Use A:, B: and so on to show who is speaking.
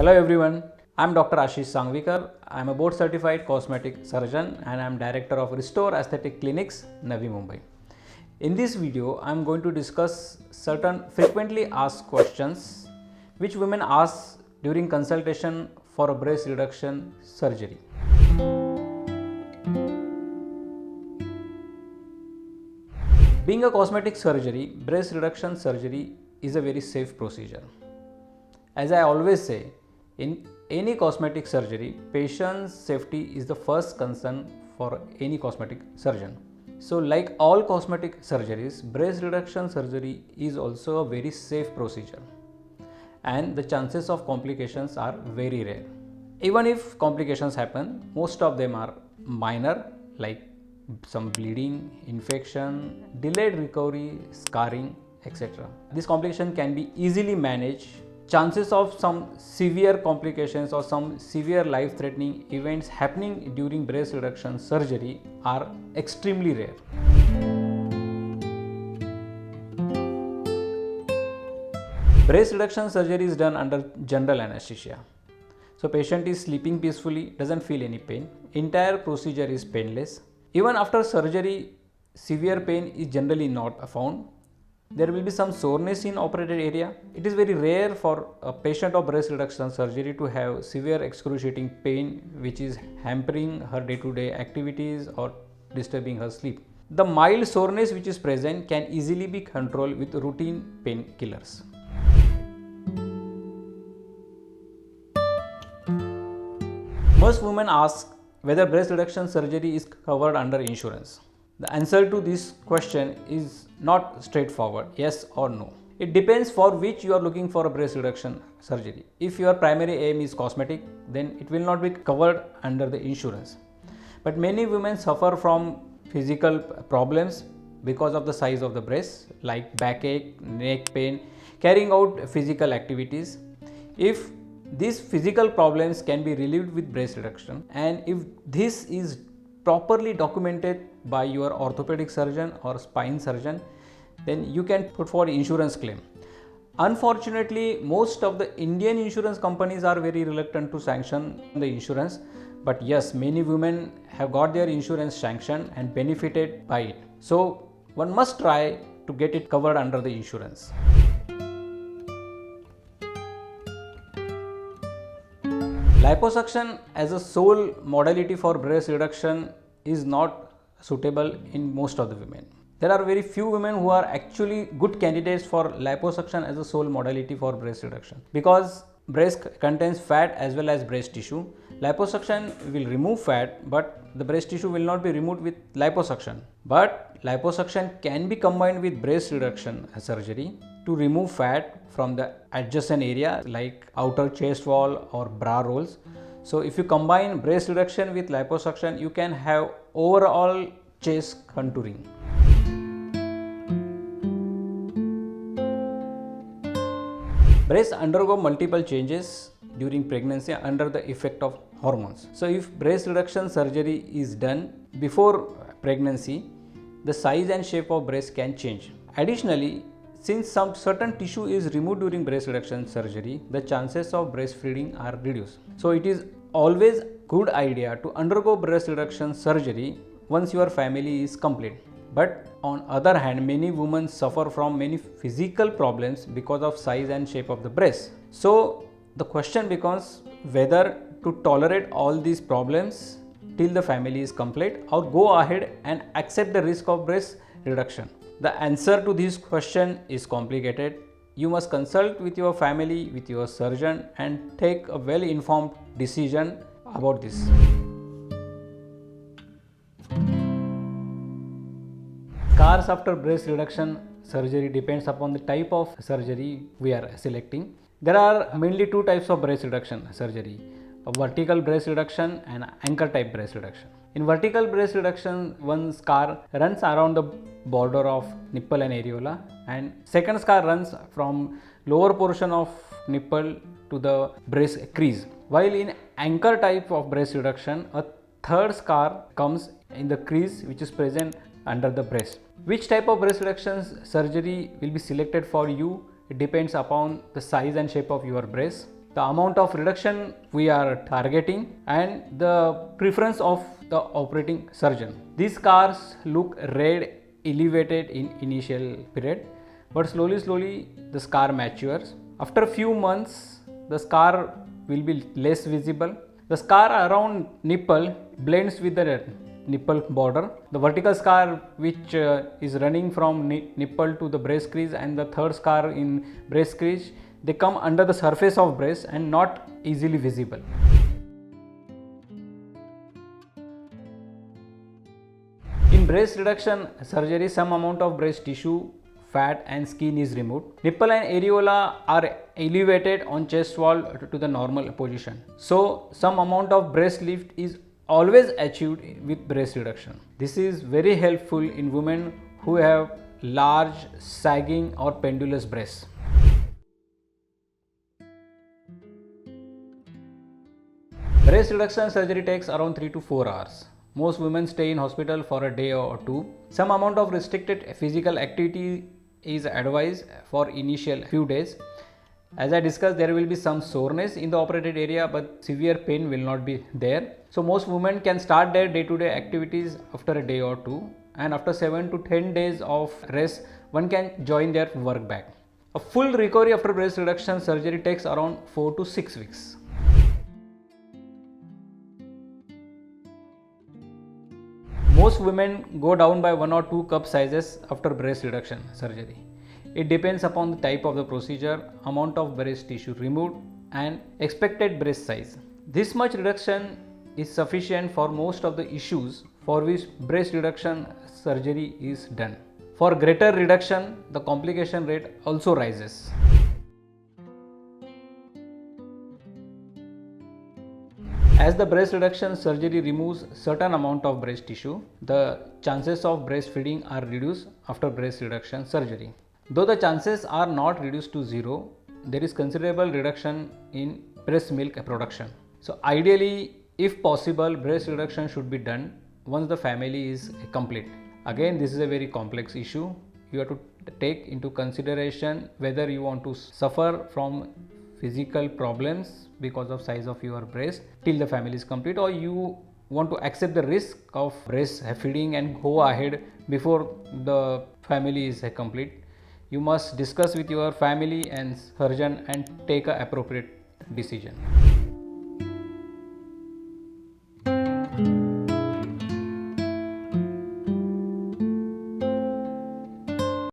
A: Hello everyone, I am Dr. Ashish Sangvikar. I am a board certified cosmetic surgeon and I am director of Restore Aesthetic Clinics, Navi Mumbai. In this video, I am going to discuss certain frequently asked questions which women ask during consultation for a breast reduction surgery. Being a cosmetic surgery, breast reduction surgery is a very safe procedure. As I always say, in any cosmetic surgery, patient's safety is the first concern for any cosmetic surgeon. So like all cosmetic surgeries, breast reduction surgery is also a very safe procedure and the chances of complications are very rare. Even if complications happen, most of them are minor, like some bleeding, infection, delayed recovery, scarring, etc. This complication can be easily managed. Chances of some severe complications or some severe life-threatening events happening during breast reduction surgery are extremely rare. Breast reduction surgery is done under general anesthesia. So patient is sleeping peacefully, doesn't feel any pain. Entire procedure is painless. Even after surgery, severe pain is generally not found. There will be some soreness in operated area. It is very rare for a patient of breast reduction surgery to have severe excruciating pain which is hampering her day-to-day activities or disturbing her sleep. The mild soreness which is present can easily be controlled with routine painkillers. Most women ask whether breast reduction surgery is covered under insurance. The answer to this question is not straightforward, yes or no. It depends for which you are looking for a breast reduction surgery. If your primary aim is cosmetic, then it will not be covered under the insurance. But many women suffer from physical problems because of the size of the breast, like backache, neck pain, carrying out physical activities. If these physical problems can be relieved with breast reduction, and if this is properly documented by your orthopedic surgeon or spine surgeon, then you can put for insurance claim. Unfortunately, most of the Indian insurance companies are very reluctant to sanction the insurance, but yes, many women have got their insurance sanctioned and benefited by it. So one must try to get it covered under the insurance. Liposuction as a sole modality for breast reduction is not suitable in most of the women. There are very few women who are actually good candidates for liposuction as a sole modality for breast reduction, because breast contains fat as well as breast tissue. Liposuction will remove fat, but the breast tissue will not be removed with liposuction. But liposuction can be combined with breast reduction surgery to remove fat from the adjacent area like outer chest wall or bra rolls. So if you combine breast reduction with liposuction, you can have overall chest contouring. Breasts undergo multiple changes during pregnancy under the effect of hormones. So if breast reduction surgery is done before pregnancy, the size and shape of breast can change. Additionally, since some certain tissue is removed during breast reduction surgery, the chances of breastfeeding are reduced. So it is always good idea to undergo breast reduction surgery once your family is complete. But on other hand, many women suffer from many physical problems because of size and shape of the breast. So the question becomes whether to tolerate all these problems till the family is complete or go ahead and accept the risk of breast reduction. The answer to this question is complicated. You must consult with your family, with your surgeon, and take a well-informed decision about this. Scars after breast reduction surgery depends upon the type of surgery we are selecting. There are mainly two types of breast reduction surgery: a vertical breast reduction and anchor type breast reduction. In vertical breast reduction, one scar runs around the border of nipple and areola, and second scar runs from lower portion of nipple to the breast crease. While in anchor type of breast reduction, a third scar comes in the crease which is present under the breast. Which type of breast reduction surgery will be selected for you? It depends upon the size and shape of your breast. the amount of reduction we are targeting, and the preference of the operating surgeon. These scars look red, elevated in initial period, but slowly the scar matures. After a few months, the scar will be less visible. The scar around nipple blends with the nipple border. The vertical scar which is running from nipple to the breast crease, and the third scar in breast crease, they come under the surface of breast and not easily visible. In breast reduction surgery, some amount of breast tissue, fat and skin is removed. Nipple and areola are elevated on chest wall to the normal position. So some amount of breast lift is always achieved with breast reduction. This is very helpful in women who have large, sagging or pendulous breasts. Breast reduction surgery takes around 3 to 4 hours. Most women stay in hospital for a day or two. Some amount of restricted physical activity is advised for initial few days. As I discussed, there will be some soreness in the operated area, but severe pain will not be there. So most women can start their day-to-day activities after a day or two, and after 7 to 10 days of rest, one can join their work back. A full recovery after breast reduction surgery takes around 4 to 6 weeks. Most women go down by 1 or 2 cup sizes after breast reduction surgery. It depends upon the type of the procedure, amount of breast tissue removed, and expected breast size. This much reduction is sufficient for most of the issues for which breast reduction surgery is done. For greater reduction, the complication rate also rises. As the breast reduction surgery removes certain amount of breast tissue, the chances of breastfeeding are reduced after breast reduction surgery. Though the chances are not reduced to zero, there is considerable reduction in breast milk production. So ideally, if possible, breast reduction should be done once the family is complete. Again, this is a very complex issue. You have to take into consideration whether you want to suffer from physical problems because of size of your breast till the family is complete, or you want to accept the risk of breast feeding and go ahead before the family is complete. You must discuss with your family and surgeon and take an appropriate decision.